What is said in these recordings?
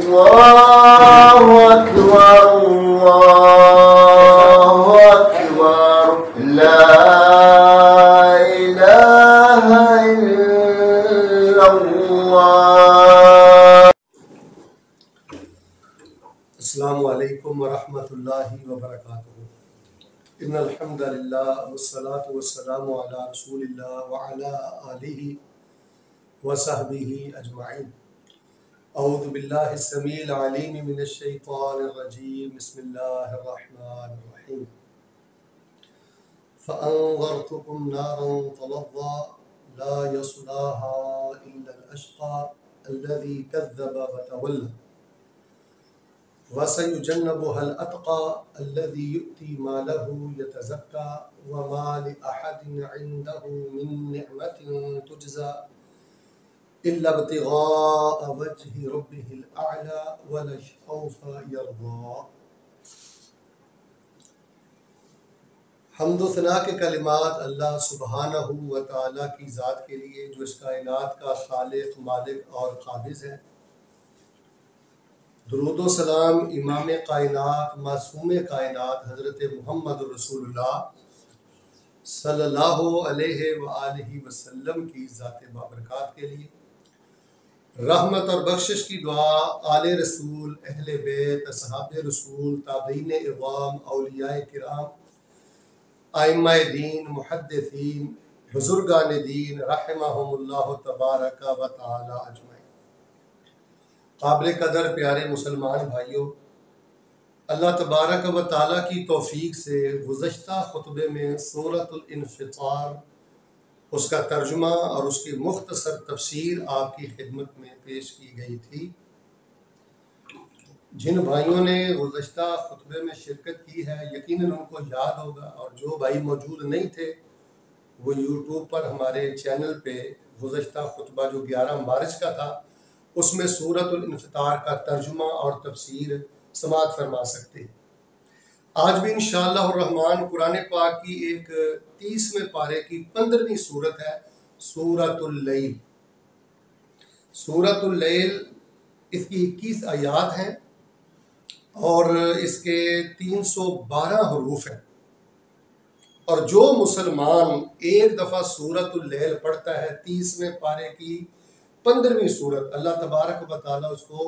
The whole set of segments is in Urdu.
الله أكبر الله أكبر لا إله إلا الله. السلام علیکم ورحمۃ اللہ وبرکاتہ. ان الحمد للہ والصلاة والسلام علی رسول اللہ وعلی آلہ وصحبہ اجمعین. اعوذ باللہ السمیع العلیم من الشیطان الرجیم. بسم اللہ الرحمن الرحیم. فأنذرتكم نارا تلظى لا يصلاها إلا الأشقى الذي كذب وتولى وَسَيُجَنَّبُهَا الْأَتْقَى الَّذِي يُؤْتِي مَالَهُ يَتَزَكَّى وَمَا لِأَحَدٍ عِندَهُ مِن نِّعْمَةٍ تُجْزَى إِلَّا ابْتِغَاءَ وَجْهِ رَبِّهِ الْأَعْلَى وَلَسَوْفَ يَرْضَى. حمد و ثنا کے کلمات اللہ سبحانہ و تعالیٰ کی ذات کے لیے جو اس کائنات کا خالق، مالک اور قابض ہے. درود و سلام امام کائنات، معصوم کائنات حضرت محمد رسول اللہ صلی اللہ علیہ وآلہ وسلم کی ذات بابرکات کے لیے. رحمت اور بخشش کی دعا آل رسول، اہل بیت، اصحاب رسول، تابعین اعظام، اولیاء کرام، ائمہ دین، محدثین، بزرگان دین رحمہم اللہ تبارک و تعالی اجمعین. قابل قدر پیارے مسلمان بھائیوں، اللہ تبارک و تعالیٰ کی توفیق سے گزشتہ خطبے میں سورۃ الانفطار، اس کا ترجمہ اور اس کی مختصر تفسیر آپ کی خدمت میں پیش کی گئی تھی. جن بھائیوں نے گزشتہ خطبے میں شرکت کی ہے یقیناً ان کو یاد ہوگا، اور جو بھائی موجود نہیں تھے وہ یوٹیوب پر ہمارے چینل پہ گزشتہ خطبہ جو 11 مارچ کا تھا اس میں سورۃ الانفطار کا ترجمہ اور تفسیر سماعت فرما سکتے ہیں. آج بھی انشاءاللہ الرحمن قرآن پاک کی ایک 30ویں پارے کی 15ویں صورت ہے سورۃ اللیل. سورۃ اللیل اس کی 21 آیات ہیں اور اس کے 312 حروف ہیں. اور جو مسلمان ایک دفعہ سورۃ اللیل پڑھتا ہے 30ویں پارے کی 15ویں صورت، اللہ تبارک و تعالیٰ اس کو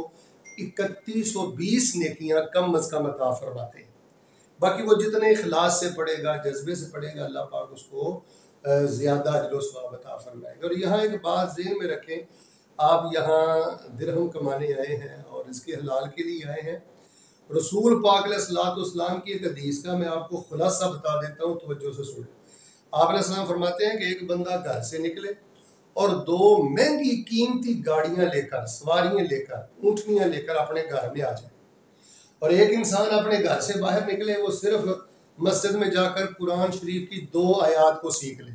3120 نیکیاں کم از کم عطا فرماتے ہیں. باقی وہ جتنے اخلاص سے پڑھے گا، جذبے سے پڑھے گا، اللہ پاک اس کو زیادہ اجر و ثواب عطا فرمائے گا. اور یہاں ایک بات ذہن میں رکھیں، آپ یہاں درہم کمانے آئے ہیں اور اس کے حلال کے لیے آئے ہیں. رسول پاک علیہ السلام کی ایک حدیث کا میں آپ کو خلاصہ بتا دیتا ہوں، توجہ سے سنیں. آپ علیہ السلام فرماتے ہیں کہ ایک بندہ گھر سے نکلے اور 2 مہنگی قیمتی گاڑیاں لے کر، سواریاں لے کر، اونٹنیاں لے کر اپنے گھر میں آ جائے. اور ایک انسان اپنے گھر سے باہر نکلے، وہ صرف مسجد میں جا کر قرآن شریف کی 2 آیات کو سیکھ لے.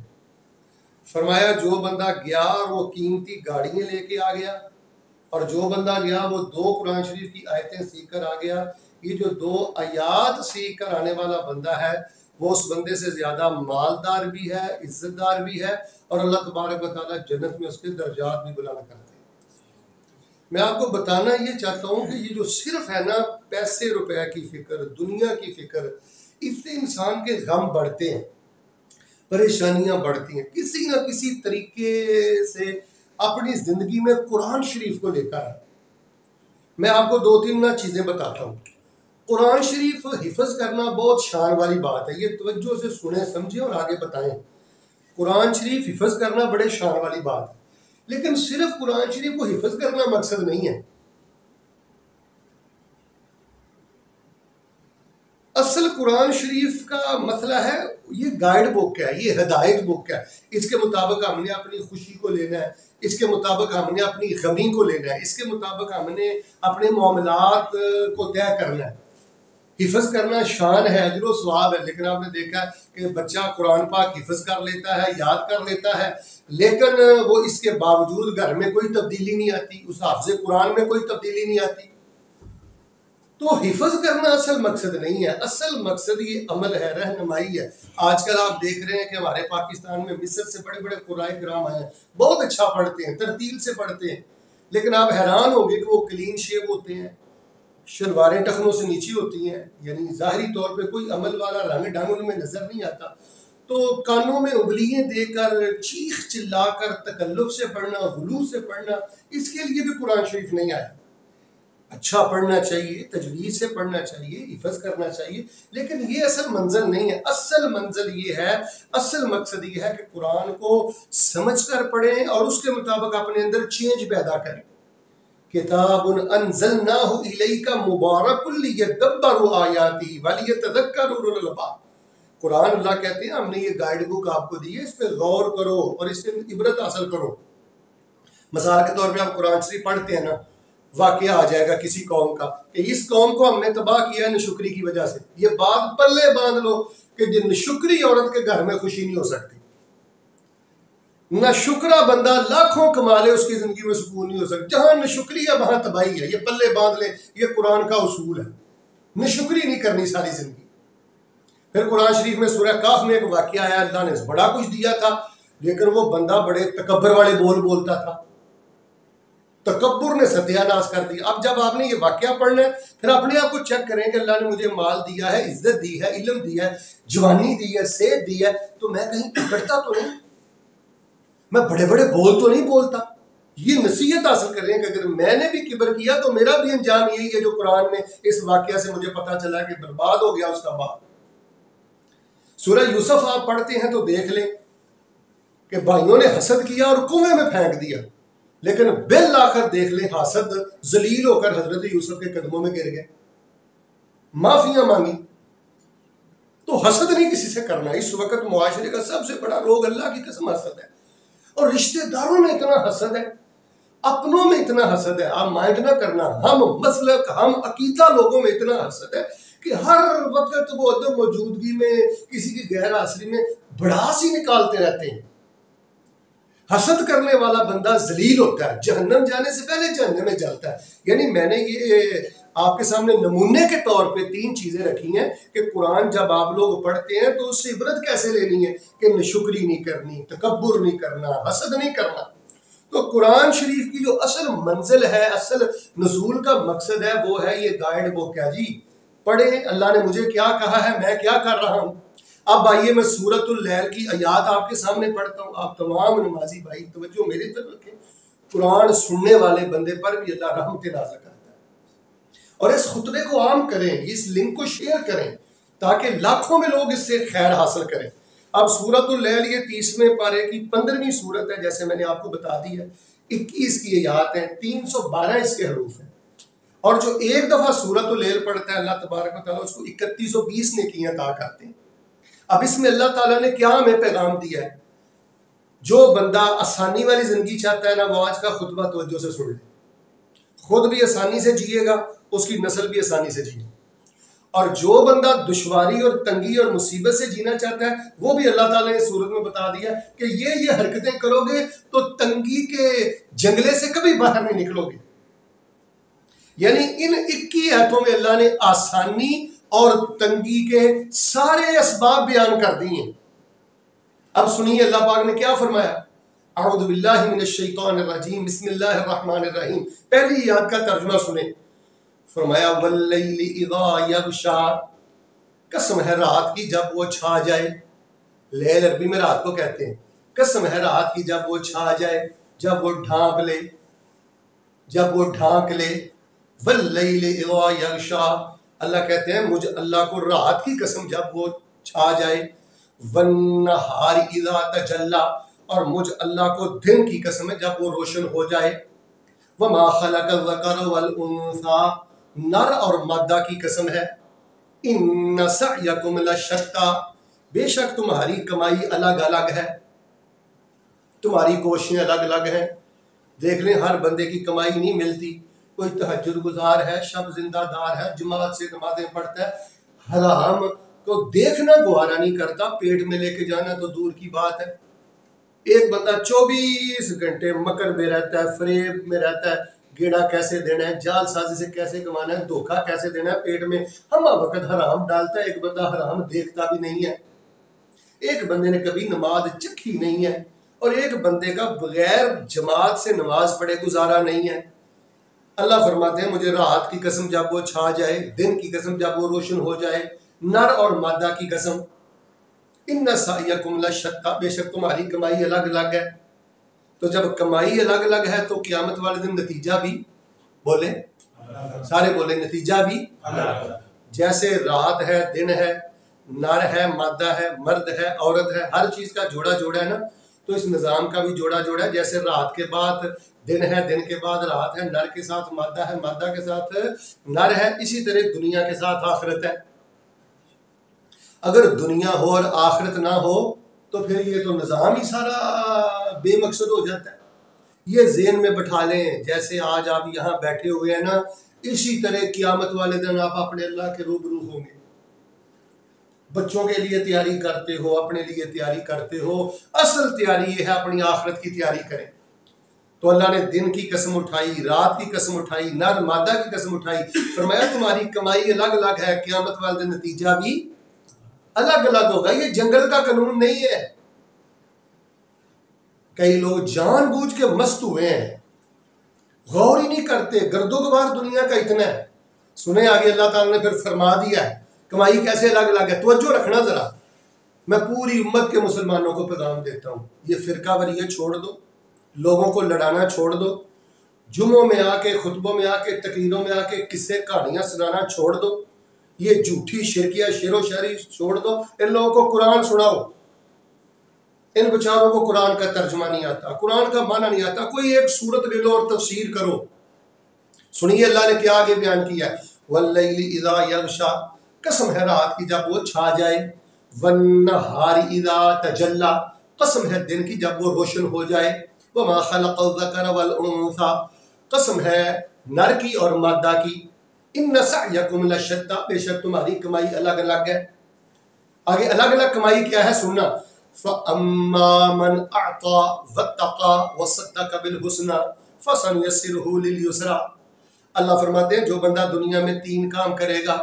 فرمایا جو بندہ گیا اور وہ قیمتی گاڑیاں لے کے آ گیا، اور جو بندہ گیا وہ 2 قرآن شریف کی آیتیں سیکھ کر آ گیا، یہ جو 2 آیات سیکھ کر آنے والا بندہ ہے وہ اس بندے سے زیادہ مالدار بھی ہے، عزت دار بھی ہے، اور اللہ تبارک و تعالیٰ جنت میں اس کے درجات بھی بلند کرتے ہیں. میں آپ کو بتانا یہ چاہتا ہوں کہ یہ جو صرف ہے نا پیسے روپے کی فکر، دنیا کی فکر، اس سے انسان کے غم بڑھتے ہیں، پریشانیاں بڑھتی ہیں. کسی نہ کسی طریقے سے اپنی زندگی میں قرآن شریف کو لے کر آئیں. میں آپ کو 2-3 چیزیں بتاتا ہوں. قرآن شریف حفظ کرنا بہت شان والی بات ہے، یہ توجہ سے سنیں، سمجھیں اور آگے بتائیں. قرآن شریف حفظ کرنا بڑے شان والی بات ہے، لیکن صرف قرآن شریف کو حفظ کرنا مقصد نہیں ہے. اصل قرآن شریف کا مسئلہ ہے یہ گائیڈ بک ہے، یہ ہدایت بک ہے. اس کے مطابق ہم نے اپنی خوشی کو لینا ہے، اس کے مطابق ہم نے اپنی غمی کو لینا ہے، اس کے مطابق ہم نے اپنے معاملات کو طے کرنا ہے. حفظ کرنا شان ہے، اجر و ثواب ہے. لیکن آپ نے دیکھا کہ بچہ قرآن پاک حفظ کر لیتا ہے، یاد کر لیتا ہے، لیکن وہ اس کے باوجود گھر میں کوئی تبدیلی نہیں آتی، اس حافظ قرآن میں کوئی تبدیلی نہیں آتی. تو حفظ کرنا اصل مقصد نہیں ہے، اصل مقصد یہ عمل ہے، رہنمائی ہے. آج کل آپ دیکھ رہے ہیں کہ ہمارے پاکستان میں مصر سے بڑے بڑے قرآن کرام آئے ہیں، بہت اچھا پڑھتے ہیں، ترتیل سے پڑھتے ہیں، لیکن آپ حیران ہوں گے کہ وہ کلین شیو ہوتے ہیں، شلواریں ٹخنوں سے نیچے ہوتی ہیں، یعنی ظاہری طور پہ کوئی عمل والا رنگ ڈھنگ ان میں نظر نہیں آتا، تو کانوں میں انگلیاں دے کر چیخ چلا کر تکلف سے پڑھنا، غلو سے پڑھنا، اس کے لیے بھی قرآن شریف نہیں آیا۔ اچھا پڑھنا چاہیے، تجوید سے پڑھنا چاہیے، حفظ کرنا چاہیے، لیکن یہ اصل منزل نہیں ہے۔ اصل منزل یہ ہے، اصل مقصد یہ ہے کہ قرآن کو سمجھ کر پڑھیں اور اس کے مطابق اپنے اندر چینج پیدا کریں۔ کتاب انزلناہ الیک مبارک لیدبروا آیاتہ ولیتذکر اولو الالباب۔ قرآن اللہ کہتے ہیں ہم نے یہ گائیڈ بک آپ کو دی ہے، اس پہ غور کرو اور اس سے عبرت حاصل کرو۔ مثال کے طور پہ آپ قرآن شریف پڑھتے ہیں نا، واقعہ آ جائے گا کسی قوم کا کہ اس قوم کو ہم نے تباہ کیا ہے نشکری کی وجہ سے، یہ بات پلے باندھ لو کہ جن نشکری عورت کے گھر میں خوشی نہیں ہو سکتی، نہ شکرا بندہ لاکھوں کما لے اس کی زندگی میں سکون نہیں ہو سکتا، جہاں نشکری ہے وہاں تباہی ہے، یہ پلے باندھ لے، یہ قرآن کا اصول ہے، نشکری نہیں کرنی ساری زندگی۔ پھر قرآن شریف میں سورہ کاف میں ایک واقعہ آیا، اللہ نے بڑا کچھ دیا تھا لیکن وہ بندہ بڑے تکبر والے بول بولتا تھا، تکبر نے ستیہ ناش کر دیا۔ اب جب آپ نے یہ واقعہ پڑھنا ہے پھر اپنے آپ کو چیک کریں کہ اللہ نے مجھے مال دیا ہے، عزت دی ہے، علم دیا ہے، جوانی دی ہے، صحت دی ہے، تو میں کہیں بگڑتا تو نہیں، میں بڑے بڑے بول تو نہیں بولتا۔ یہ نصیحت حاصل کر رہے ہیں کہ اگر میں نے بھی کبر کیا تو میرا بھی انجام یہی ہے جو قرآن میں اس واقعہ سے مجھے پتا چلا کہ برباد ہو گیا اس کا باپ۔ سورہ یوسف آپ پڑھتے ہیں تو دیکھ لیں کہ بھائیوں نے حسد کیا اور کنویں میں پھینک دیا، لیکن بالآخر دیکھ لیں حاسد ذلیل ہو کر حضرت یوسف کے قدموں میں گر گئے، معافیاں مانگی۔ تو حسد نہیں کسی سے کرنا، اس وقت معاشرے کا سب سے بڑا روگ اللہ کی قسم حسد ہے، اور رشتہ داروں میں اتنا حسد ہے، اپنوں میں اتنا حسد ہے، آپ مائنڈ نہ کرنا، ہم مسلک ہم عقیدہ لوگوں میں اتنا حسد ہے کہ ہر وقت وہ عدم موجودگی میں کسی کی غیر حاضری میں بڑاس ہی نکالتے رہتے ہیں۔ حسد کرنے والا بندہ ذلیل ہوتا ہے، جہنم جانے سے پہلے جہنم میں جلتا ہے۔ یعنی میں نے یہ آپ کے سامنے نمونے کے طور پہ 3 چیزیں رکھی ہیں کہ قرآن جب آپ لوگ پڑھتے ہیں تو اس سے عبرت کیسے لینی ہے کہ نشکری نہیں کرنی، تکبر نہیں کرنا، حسد نہیں کرنا۔ تو قرآن شریف کی جو اصل منزل ہے، اصل نزول کا مقصد ہے، وہ ہے یہ گائیڈ بک ہے جی، پڑھیں اللہ نے مجھے کیا کہا ہے، میں کیا کر رہا ہوں۔ اب آئیے میں سورۃ اللیل کی آیات آپ کے سامنے پڑھتا ہوں، آپ تمام نمازی بھائی توجہ میری طرف رکھیں۔ قرآن سننے والے بندے پر بھی اللہ رحمت نازل کرتا ہے، اور اس خطبے کو عام کریں، اس لنک کو شیئر کریں تاکہ لاکھوں میں لوگ اس سے خیر حاصل کریں۔ اب سورۃ اللیل یہ 30ویں پارے کی 15ویں سورت ہے، جیسے میں نے آپ کو بتا دی ہے، 21 کی آیات ہیں، 312 اس کے حروف ہیں، اور جو ایک دفعہ سورۃ اللیل پڑھتا ہے اللہ تبارک و تعالیٰ اس کو 3120 نیکیاں عطا کرتے ہیں۔ اب اس میں اللہ تعالیٰ نے کیا ہمیں پیغام دیا ہے؟ جو بندہ آسانی والی زندگی چاہتا ہے نا، وہ آج کا خطبہ توجہ سے سن لے، خود بھی آسانی سے جیے گا، اس کی نسل بھی آسانی سے جیے گا، اور جو بندہ دشواری اور تنگی اور مصیبت سے جینا چاہتا ہے وہ بھی اللہ تعالیٰ نے سورت میں بتا دیا کہ یہ حرکتیں کرو گے تو تنگی کے جنگلے سے کبھی باہر نہیں نکلو گے۔ یعنی ان 21 آیتوں میں اللہ نے آسانی اور تنگی کے سارے اسباب بیان کر دیے ہیں۔ اب سنیے اللہ پاک نے کیا فرمایا، اعوذ باللہ من الشیطان الرجیم، بسم اللہ الرحمن الرحیم۔ پہلی آیت کا ترجمہ سنیں، فرمایا واللیل اذا یغشا، قسم ہے رات کی جب وہ چھا جائے، لیل عربی میں رات کو کہتے ہیں، قسم ہے رات کی جب وہ چھا جائے، جب وہ ڈھانپ لے، جب وہ ڈھانک لے۔ واللیل اذا یغشا، اللہ کہتے ہیں مجھ اللہ کو رات کی قسم جب وہ چھا جائے، والنہار اذا تجلی، اور مجھ اللہ کو دن کی قسم ہے جب وہ روشن ہو جائے، وما خلق الذکر والانثی، نر اور مادہ کی قسم ہے، ان سعیکم لشتی، بے شک تمہاری کمائی الگ الگ ہے، تمہاری کوششیں الگ الگ ہیں۔ دیکھ لیں ہر بندے کی کمائی نہیں ملتی، کوئی تہجد گزار ہے، شب زندہ دار ہے، جماعت سے نمازیں پڑھتا ہے، حرام کو دیکھنا گوارا نہیں کرتا، پیٹ میں لے کے جانا تو دور کی بات ہے۔ ایک بندہ 24 گھنٹے مکر میں رہتا ہے، فریب میں رہتا ہے، گیڑا کیسے دینا ہے، جال سازی سے کیسے کمانا ہے، دھوکہ کیسے دینا ہے، پیٹ میں ہم وقت حرام ڈالتا ہے۔ ایک بندہ حرام دیکھتا بھی نہیں ہے، ایک بندے نے کبھی نماز چکھی نہیں ہے، اور ایک بندے کا بغیر جماعت سے نماز پڑھے گزارا نہیں ہے۔ اللہ فرماتے ہیں مجھے رات کی قسم جب وہ چھا جائے، دن کی قسم جب وہ روشن ہو جائے، نر اور مادہ کی قسم، ان سعیکم لشتی، بے شک تمہاری کمائی الگ الگ ہے۔ تو جب کمائی الگ الگ ہے تو قیامت والے دن نتیجہ بھی، بولے سارے بولے، نتیجہ بھی جیسے رات ہے، دن ہے، نر ہے، مادہ ہے، مرد ہے، عورت ہے، ہر چیز کا جوڑا جوڑا ہے نا، تو اس نظام کا بھی جوڑا جوڑا ہے۔ جیسے رات کے بعد دن ہے، دن کے بعد رات ہے، نر کے ساتھ مادہ ہے، مادہ کے ساتھ نر ہے، اسی طرح دنیا کے ساتھ آخرت ہے۔ اگر دنیا ہو اور آخرت نہ ہو تو پھر یہ تو نظام ہی سارا بے مقصد ہو جاتا ہے۔ یہ ذہن میں بٹھا لیں، جیسے آج آپ یہاں بیٹھے ہوئے ہیں نا، اسی طرح قیامت والے دن آپ اپنے اللہ کے روبرو ہوں گے۔ بچوں کے لیے تیاری کرتے ہو، اپنے لیے تیاری کرتے ہو، اصل تیاری یہ ہے اپنی آخرت کی تیاری کریں۔ تو اللہ نے دن کی قسم اٹھائی، رات کی قسم اٹھائی، نر مادہ کی قسم اٹھائی، فرمایا تمہاری کمائی الگ الگ ہے، قیامت والے دن نتیجہ بھی الگ الگ ہوگا۔ یہ جنگل کا قانون نہیں ہے۔ کئی لوگ جان بوجھ کے مست ہوئے ہیں، غور ہی نہیں کرتے، گرد و غبار دنیا کا اتنا ہے۔ سنیں آگے اللہ تعالیٰ نے پھر فرما دیا ہے کمائی کیسے الگ الگ ہے۔ توجہ رکھنا ذرا، میں پوری امت کے مسلمانوں کو پیغام دیتا ہوں، یہ فرقہ واریت چھوڑ دو، لوگوں کو لڑانا چھوڑ دو، جمعوں میں آ کے، خطبوں میں آ کے، تقریروں میں آ کے قصے کہانیاں سنانا چھوڑ دو، یہ جھوٹی شرکیہ شعر و شاعری چھوڑ دو، ان لوگوں کو قرآن سناؤ۔ ان بیچاروں کو قرآن کا ترجمہ نہیں آتا، قرآن کا معنی نہیں آتا، کوئی ایک سورت لے لو اور تفسیر کرو۔ سنیے اللہ نے کیا آگے بیان کیا ہے، واللیل اذا یغشا، قسم ہے رات کی جب وہ چھا جائے، والنہار اذا تجلی، قسم ہے دن کی جب وہ روشن ہو جائے، وما خلق الذکر والانثی، قسم ہے نر کی اور مادہ کی، ان سعیکم لشتی، بے شک تمہاری کمائی الگ الگ ہے۔ آگے الگ الگ کمائی کیا ہے سننا، فَأَمَّا مَنْ أَعْطَى وَاتَّقَى وَصَدَّقَ بِالْحُسْنَى فَسَنُيَسِّرُهُ لِلْيُسْرَى۔ اللہ فرماتے ہیں جو بندہ دنیا میں 3 کام کرے گا،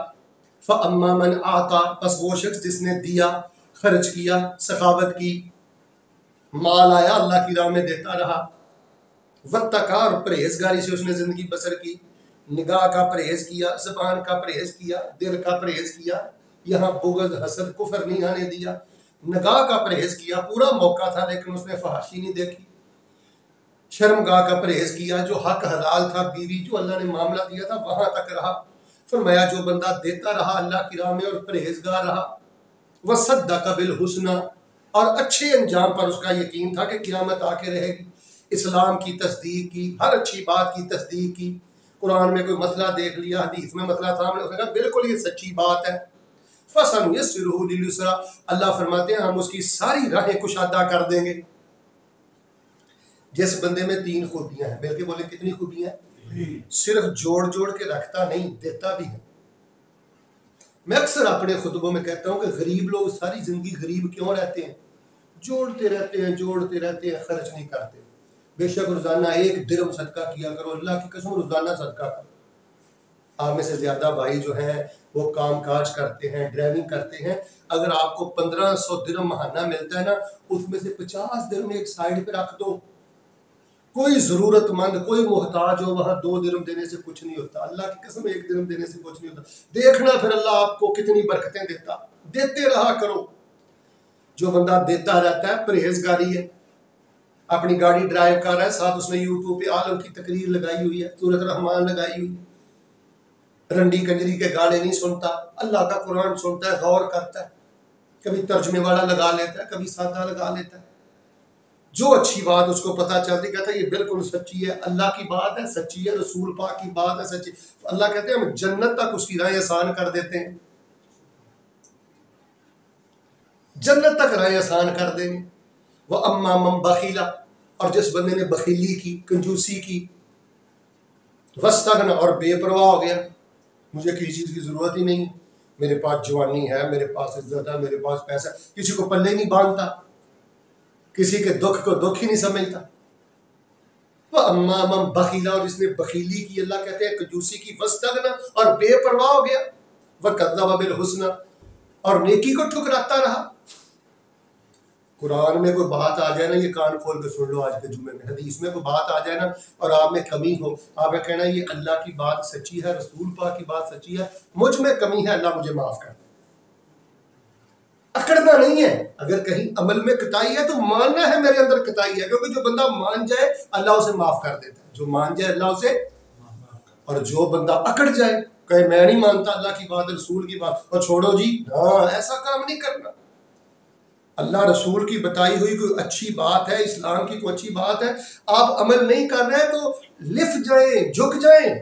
فَأَمَّا مَنْ أَعْطَى، بس وہ شخص جس نے دیا، خرچ کیا، سخاوت کی، مال آیا اللہ کی راہ میں دیتا رہا، وَاتَّقَى، اور پرہیزگاری سے اس نے زندگی بسر کی، نگاہ کا پرہیز کیا، زبان کا پرہیز کیا، دل کا پرہیز کیا، یہاں بغض حسد کفر نہیں آنے دیا، نگاہ کا پرہیز کیا، پورا موقع تھا لیکن اس نے فحاشی نہیں دیکھی، شرمگاہ کا پرہیز کیا، جو حق حلال تھا، بیوی جو اللہ نے معاملہ دیا تھا وہاں تک رہا۔ فرمایا جو بندہ دیتا رہا اللہ کی راہ میں اور پرہیزگار رہا، وصدق بالحسنى، اور اچھے انجام پر اس کا یقین تھا کہ قیامت آ کے رہے گی، اسلام کی تصدیق کی، ہر اچھی بات کی تصدیق کی، قرآن میں کوئی مسئلہ دیکھ لیا، حدیث میں مسئلہ سامنے، اس نے کہا بالکل یہ سچی بات ہے، فَسَنُيَسِّرُهُ لِلْيُسْرَى، اللہ فرماتے ہیں ہم اس کی ساری راہیں کشادہ کر دیں گے۔ جس بندے میں 3 خوبیاں ہیں، بلکہ بولے کتنی خوبیاں ہیں، صرف جوڑ جوڑ کے رکھتا نہیں، دیتا بھی ہے۔ میں اکثر اپنے خطبوں میں کہتا ہوں کہ غریب لوگ ساری زندگی غریب کیوں رہتے ہیں، جوڑتے رہتے ہیں، جوڑتے رہتے ہیں، خرچ نہیں کرتے۔ بے شک روزانہ 1 درہم صدقہ کیا کرو، اللہ کی قسم روزانہ صدقہ کرو۔ آپ میں سے زیادہ بھائی جو ہیں وہ کام کاج کرتے ہیں، ڈرائیونگ کرتے ہیں، اگر آپ کو 1500 درہم ماہانہ ملتا ہے نا، اس میں سے 50 درہم ایک سائڈ پہ رکھ دو۔ کوئی ضرورت مند، کوئی محتاج ہو، وہاں 2 درہم دینے سے کچھ نہیں ہوتا، اللہ کی قسم 1 درہم دینے سے کچھ نہیں ہوتا۔ دیکھنا پھر اللہ آپ کو کتنی برکتیں دیتا، دیتے رہا کرو۔ جو بندہ دیتا رہتا ہے پرہیزگاری ہے، اپنی گاڑی ڈرائیو کر رہا ہے، ساتھ اس نے یوٹیوب پہ عالم کی تقریر لگائی ہوئی ہے، سورۃ الرحمن لگائی ہوئی ہے، رنڈی کنجری کے گانے نہیں سنتا، اللہ کا قرآن سنتا ہے، غور کرتا ہے، کبھی ترجمے والا لگا لیتا ہے، کبھی سادہ لگا لیتا ہے، جو اچھی بات اس کو پتہ چلتی کہتا ہے یہ بالکل سچی ہے، اللہ کی بات ہے سچی ہے، رسول پاک کی بات ہے سچی، اللہ کہتے ہیں ہم جنت تک اس کی راہیں آسان کر دیتے ہیں، جنت تک راہیں آسان کر دیں گے۔ وَأَمَّا مَن بَخِلَ، اور جس بندے نے بخیلی کی، کنجوسی کی، وَاسْتَغْنَى، اور بے پرواہ ہو گیا، مجھے کسی چیز کی ضرورت ہی نہیں، میرے پاس جوانی ہے، میرے پاس عزت ہے، میرے پاس پیسہ، کسی کو پلے نہیں باندھتا، کسی کے دکھ کو دکھ ہی نہیں سمجھتا۔ وَأَمَّا مَن بَخِلَ، اور جس نے بخیلی کی، اللہ کہتے ہیں کنجوسی کی، وَاسْتَغْنَى، اور بے پرواہ ہو گیا، وَكَذَّبَ بِالْحُسْنَى، اور نیکی کو ٹھکراتا رہا۔ قرآن میں کوئی بات آ جائے نا، یہ کان کھول کے سن لو آج کے جمعے میں، حدیث میں کوئی بات آ جائے نا اور آپ میں کمی ہو، آپ نے کہنا یہ اللہ کی بات سچی ہے، رسول پاک کی بات سچی ہے، مجھ میں کمی ہے، اللہ مجھے معاف کر دے۔ اکڑنا نہیں ہے، اگر کہیں عمل میں کوتاہی ہے تو ماننا ہے میرے اندر کوتاہی ہے، کیونکہ جو بندہ مان جائے اللہ اسے معاف کر دیتا ہے، جو مان جائے اللہ اسے، اور جو بندہ اکڑ جائے کہ میں نہیں مانتا اللہ کی بات رسول کی بات، اور چھوڑو جی، ہاں ایسا کام نہیں کرنا۔ اللہ رسول کی بتائی ہوئی کوئی اچھی بات ہے، اسلام کی کوئی اچھی بات ہے، آپ عمل نہیں کر رہے تو لف جائیں، جھک جائیں۔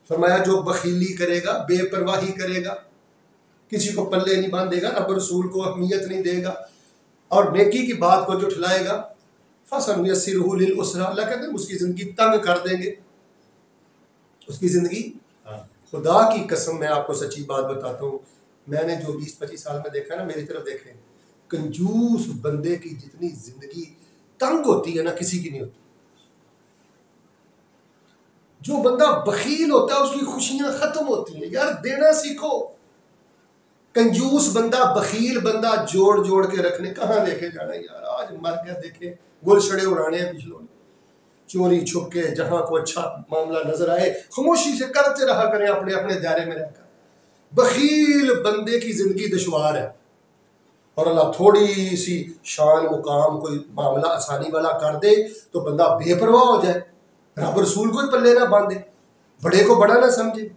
فرمایا جو بخیلی کرے گا، بے پرواہی کرے گا، کسی کو پلے نہیں باندھے گا، رب رسول کو اہمیت نہیں دے گا اور نیکی کی بات کو جھٹلائے گا، فَسَنُيَسِّرُهُ لِلْعُسْرَىٰ، اللہ کہتے ہیں اس کی زندگی تنگ کر دیں گے، اس کی زندگی۔ خدا کی قسم میں آپ کو سچی بات بتاتا ہوں، میں نے جو 20-25 سال میں دیکھا نا، میری طرف دیکھیں، کنجوس بندے کی جتنی زندگی تنگ ہوتی ہے نا، کسی کی نہیں ہوتی۔ جو بندہ بخیل ہوتا ہے اس کی خوشیاں ختم ہوتی ہیں، یار دینا سیکھو۔ کنجوس بندہ، بخیل بندہ جوڑ جوڑ کے رکھنے، کہاں لے کے جانا ہے یار، آج مر گیا دیکھے، گل چھڑے اڑانے ہیں پچھلوں نے، چوری چھپ کے جہاں کو اچھا معاملہ نظر آئے خاموشی سے کرتے رہا کریں اپنے اپنے دائرے میں رہ کر۔ بخیل بندے کی زندگی دشوار ہے، اور اللہ تھوڑی سی شان مقام کوئی معاملہ آسانی والا کر دے تو بندہ بے پرواہ ہو جائے، رب رسول کو ہی پلے نہ باندھے، بڑے کو بڑا نہ سمجھے،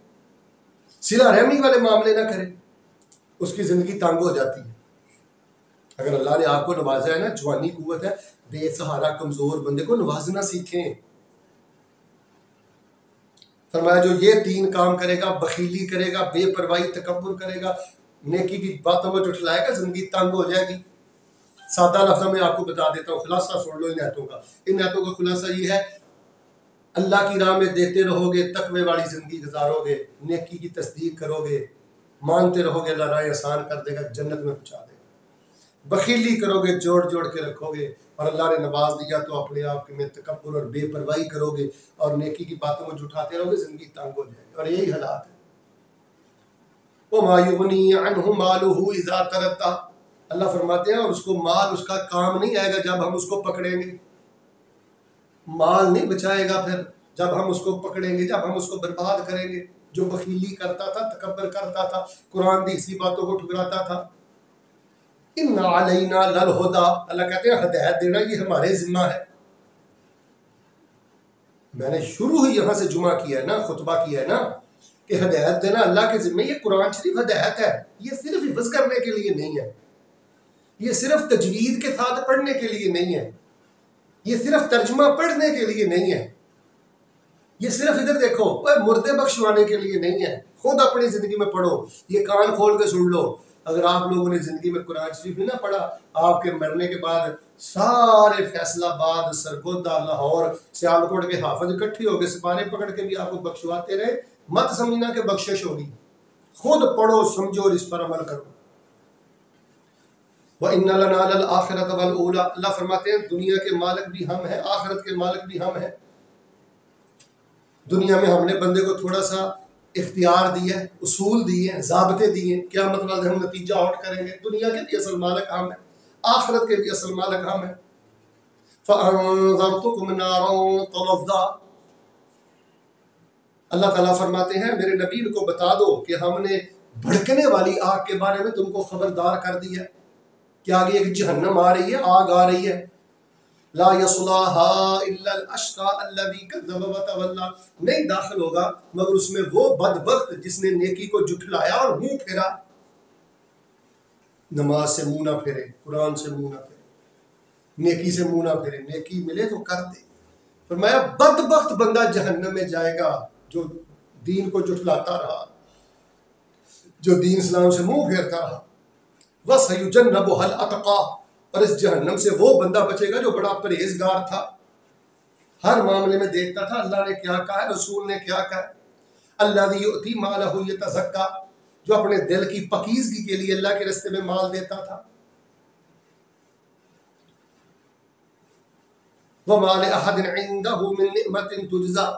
صلہ رحمی والے معاملے نہ کرے، اس کی زندگی تنگ ہو جاتی ہے۔ اگر اللہ نے آپ کو نوازا ہے نا، جوانی قوت ہے، بے سہارا کمزور بندے کو نوازنا سیکھیں۔ فرمایا جو یہ 3 کام کرے گا، بخیلی کرے گا، بے پرواہی تکبر کرے گا، نیکی کی باتوں کو جھٹلائے گا، زندگی تنگ ہو جائے گی۔ سادہ لفظوں میں آپ کو بتا دیتا ہوں، خلاصہ سن لو ان آیتوں کا۔ ان آیتوں کا خلاصہ یہ ہے، اللہ کی راہ میں دیتے رہو گے، تقوی والی زندگی گزارو گے، نیکی کی تصدیق کرو گے، مانتے رہو گے، اللہ راہ آسان کر دے گا، جنت میں پہنچا دے گا۔ بخیلی کرو گے، جوڑ جوڑ کے رکھو گے، اور اللہ نے نواز دیا تو اپنے آپ میں تکبر اور بے پرواہی کرو گے اور نیکی کی باتوں کو جھٹاتے رہو گے، زندگی تنگ ہو جائے گی، اور یہی حالات ہے۔ وَمَا يُغْنِي عَنْهُ مَالُهُ إِذَا تَرَدَّىٰ، اللہ فرماتے ہیں اور اس کو مال اس کا کام نہیں آئے گا جب ہم اس کو پکڑیں گے، مال نہیں بچائے گا پھر جب ہم اس کو پکڑیں گے، جب ہم اس کو برباد کریں گے۔ جو بخیلی کرتا تھا، تکبر کرتا تھا، قرآن کی اسی باتوں کو ٹھکراتا تھا، ان علینا للہدیٰ، اللہ کہتے ہیں ہدایت دینا یہ ہمارے ذمہ ہے۔ میں نے شروع ہی یہاں سے جمعہ کیا ہے نا، خطبہ کیا ہے نا، کہ ہدایت دینا اللہ کے ذمہ، یہ قرآن شریف ہدایت ہے، یہ صرف حفظ کرنے کے لیے نہیں ہے، یہ صرف تجوید کے ساتھ پڑھنے کے لیے نہیں ہے، یہ صرف ترجمہ پڑھنے کے لیے نہیں ہے، یہ صرف ادھر دیکھو مردے بخشوانے کے لیے نہیں ہے، خود اپنی زندگی میں پڑھو، یہ کان کھول کے سن لو۔ اگر آپ لوگوں نے زندگی میں قرآن شریف نہیں نہ پڑھا، آپ کے مرنے کے بعد سارے فیصل آباد، سرگودا، لاہور، سیالکوٹ کے حافظ اکٹھے ہو کے سپاہی پکڑ کے بھی آپ کو بخشواتے رہے، مت سمجھنا کہ بخشش ہوگی، خود پڑھو، سمجھو اور اس پر عمل کرو۔ وَإِنَّ لَنَا لَلْآخِرَةَ وَالْأُولَىٰ، اللہ فرماتے ہیں دنیا کے مالک بھی ہم ہیں، آخرت کے مالک بھی ہم ہیں۔ دنیا میں ہم نے بندے کو تھوڑا سا اختیار دیا ہے، اصول دیے ہیں، ضابطے دیے ہیں، کیا مطلب ہم نتیجہ آؤٹ کریں گے، دنیا کے بھی اصل مالک ہم ہیں، آخرت کے بھی اصل مالک ہم ہیں۔ فَأَنذَرْتُكُمْ نَارًا تَلَظَّىٰ، اللہ تعالیٰ فرماتے ہیں میرے نبی کو بتا دو کہ ہم نے بھڑکنے والی آگ کے بارے میں تم کو خبردار کر دیا ہے کہ آگے ایک جہنم آ رہی ہے، آگ آ رہی ہے، لا يصلاها الا الاشقى الذي كذب وتولى، نہیں داخل ہوگا مگر اس میں وہ بدبخت جس نے نیکی کو جھٹلایا اور منہ پھیرا۔ نماز سے منہ نہ پھیرے، قرآن سے منہ نہ پھیرے، نیکی سے منہ نہ پھیرے، نیکی ملے تو کر دے۔ فرمایا بدبخت بندہ جہنم میں جائے گا جو دین کو جھٹلاتا رہا، جو دین اسلام سے منہ پھیرتا رہا۔ وَسَيُجَنَّبُهَا الْأَتْقَىٰ، اور اس جہنم سے وہ بندہ بچے گا جو بڑا پرہیزگار تھا، ہر معاملے میں دیکھتا تھا اللہ نے کیا کہا ہے، رسول نے کیا کہا ہے۔ الَّذِي يُؤْتِي مَالَهُ يَتَزَكَّىٰ، جو اپنے دل کی پاکیزگی کے لیے اللہ کے راستے میں مال دیتا تھا۔ وَمَا لِأَحَدٍ عِندَهُ مِن نِعْمَةٍ تُجْزَىٰ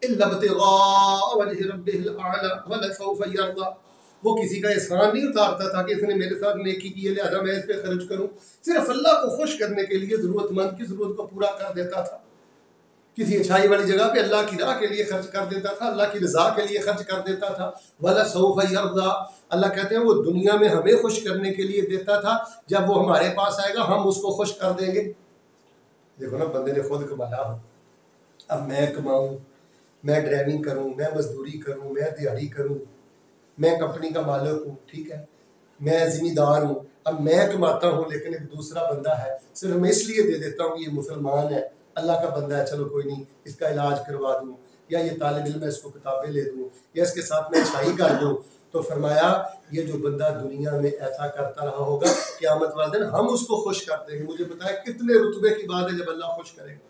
إِلَّا ابْتِغَاءَ وَجْهِ رَبِّهِ الْأَعْلَىٰ وَلَسَوْفَ يَرْضَىٰ، وہ کسی کا احسان نہیں اتارتا تھا کہ اس نے میرے ساتھ نیکی کی ہے لہذا میں اس پہ خرچ کروں. صرف اللہ کو خوش کرنے کے لیے ضرورت مند کی ضرورت کو پورا کر دیتا تھا. کسی اچھائی والی جگہ پہ اللہ کی راہ کے لیے خرچ کر دیتا تھا, اللہ کی رضا کے لیے خرچ کر دیتا تھا. وَلَسَوْفَ يَرْضَىٰ, اللہ کہتے ہیں وہ دنیا میں ہمیں خوش کرنے کے لیے دیتا تھا, جب وہ ہمارے پاس آئے گا ہم اس کو خوش کر دیں گے. دیکھو نا, بندے نے خود کمایا ہو, اب میں کماؤں, میں ڈرائیونگ کروں, میں مزدوری کروں, میں دیہڑی کروں, میں کمپنی کا مالک ہوں, ٹھیک ہے, میں ذمہ دار ہوں, اب میں کماتا ہوں لیکن ایک دوسرا بندہ ہے, صرف میں اس لیے دے دیتا ہوں کہ یہ مسلمان ہے, اللہ کا بندہ ہے, چلو کوئی نہیں اس کا علاج کروا دوں, یا یہ طالب علم ہے اس کو کتابیں لے دوں, یا اس کے ساتھ میں اچھائی کر دوں. تو فرمایا یہ جو بندہ دنیا میں ایسا کرتا رہا ہوگا قیامت والے دن ہم اس کو خوش کر دیں گے. مجھے بتایا کتنے رتبے کی بات ہے جب اللہ خوش کرے گا.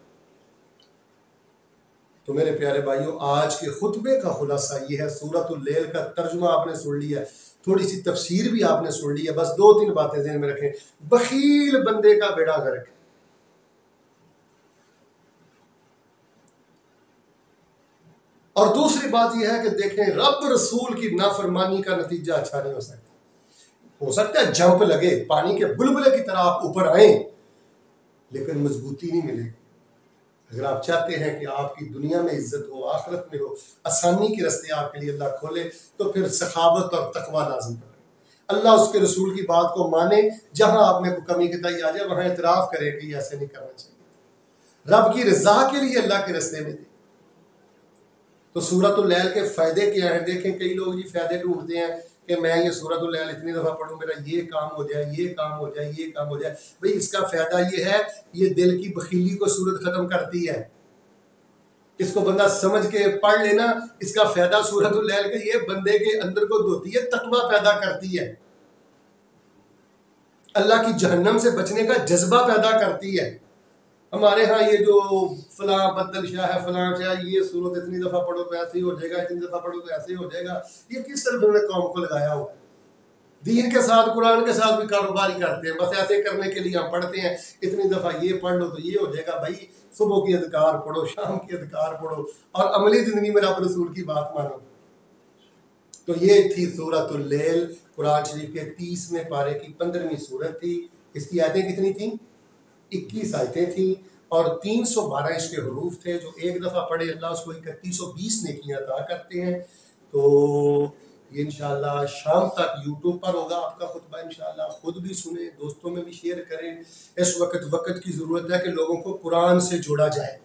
تو میرے پیارے بھائیوں, آج کے خطبے کا خلاصہ یہ ہے, سورۃ اللیل کا ترجمہ آپ نے سن لیا, تھوڑی سی تفسیر بھی آپ نے سن لی ہے, بس 2-3 باتیں ذہن میں رکھیں. بخیل بندے کا بیڑا غرق ہے. اور دوسری بات یہ ہے کہ دیکھیں رب رسول کی نافرمانی کا نتیجہ اچھا نہیں ہو سکتا. ہو سکتا ہے جمپ لگے, پانی کے بلبلے کی طرح آپ اوپر آئیں, لیکن مضبوطی نہیں ملے گی. اگر آپ چاہتے ہیں کہ آپ کی دنیا میں عزت ہو, آخرت میں ہو, آسانی کے راستے آپ کے لیے اللہ کھولے, تو پھر سخاوت اور تقوی لازم کریں. اللہ اس کے رسول کی بات کو مانے, جہاں آپ میں کوئی کمی کوتاہی آ جائے وہاں اعتراف کرے کہ یہ ایسے نہیں کرنا چاہیے, رب کی رضا کے لیے اللہ کے راستے میں دے. تو سورۃ اللیل کے فائدے کیا ہیں؟ دیکھیں کئی لوگ جی فائدے ڈھونڈتے ہیں کہ میں یہ سورۃ اللیل اتنی دفعہ پڑھوں میرا یہ کام ہو جائے, یہ کام ہو جائے, یہ کام ہو جائے. بھئی اس کا فائدہ یہ ہے, یہ دل کی بخیلی کو سورت ختم کرتی ہے. اس کو بندہ سمجھ کے پڑھ لینا, اس کا فائدہ سورۃ اللیل کا یہ بندے کے اندر کو دھوتی ہے, تقویٰ پیدا کرتی ہے, اللہ کی جہنم سے بچنے کا جذبہ پیدا کرتی ہے. ہمارے ہاں یہ جو فلاں بدل شاہ ہے, فلاں شاہ, یہ صورت اتنی دفعہ پڑھو تو ایسے ہی ہو جائے گا, اتنی دفعہ پڑھو تو ایسے ہی ہو جائے گا, یہ کس طرح انہوں نے قوم کو لگایا ہوا ہے. دین کے ساتھ قرآن کے ساتھ بھی کاروباری کرتے ہیں, بس ایسے کرنے کے لیے ہم پڑھتے ہیں, اتنی دفعہ یہ پڑھ لو تو یہ ہو جائے گا. بھائی صبح کی اذکار پڑھو, شام کی اذکار پڑھو, اور عملی زندگی میں رب رسول کی بات مانو. تو یہ تھی سورۃ اللیل, قرآن شریف کے 30ویں پارے کی 15ویں سورت تھی. اس کی آیتیں کتنی تھیں؟ 21 آیتیں تھیں, اور 312 اس کے حروف تھے. جو ایک دفعہ پڑھے اللہ اس کو 3120 نیکیاں عطا کرتے ہیں. تو یہ انشاءاللہ شام تک یوٹیوب پر ہوگا آپ کا خطبہ, انشاءاللہ خود بھی سنیں, دوستوں میں بھی شیئر کریں. اس وقت کی ضرورت ہے کہ لوگوں کو قرآن سے جوڑا جائے,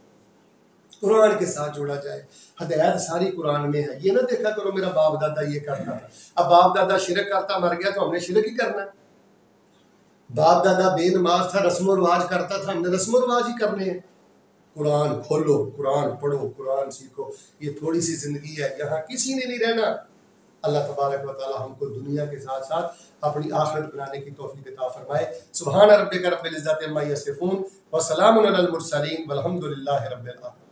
قرآن کے ساتھ جوڑا جائے. ہدایت ساری قرآن میں ہے. یہ نہ دیکھا کرو میرا باپ دادا یہ کرتا تھا, اب باپ دادا شرک کرتا مر گیا تو ہم نے شرک ہی کرنا ہے. باپ دادا بے نماز تھا, رسم و رواج کرتا تھا, ہم نے رسم و رواج ہی کرنے ہیں. قرآن کھولو, قرآن پڑھو, قرآن سیکھو. یہ تھوڑی سی زندگی ہے, یہاں کسی نے نہیں رہنا. اللہ تبارک و تعالی ہم کو دنیا کے ساتھ ساتھ اپنی آخرت بنانے کی توفیق عطا فرمائے. سبحان ربک رب العزت عما یصفون وسلام علی المرسلین والحمد للہ رب العالمین.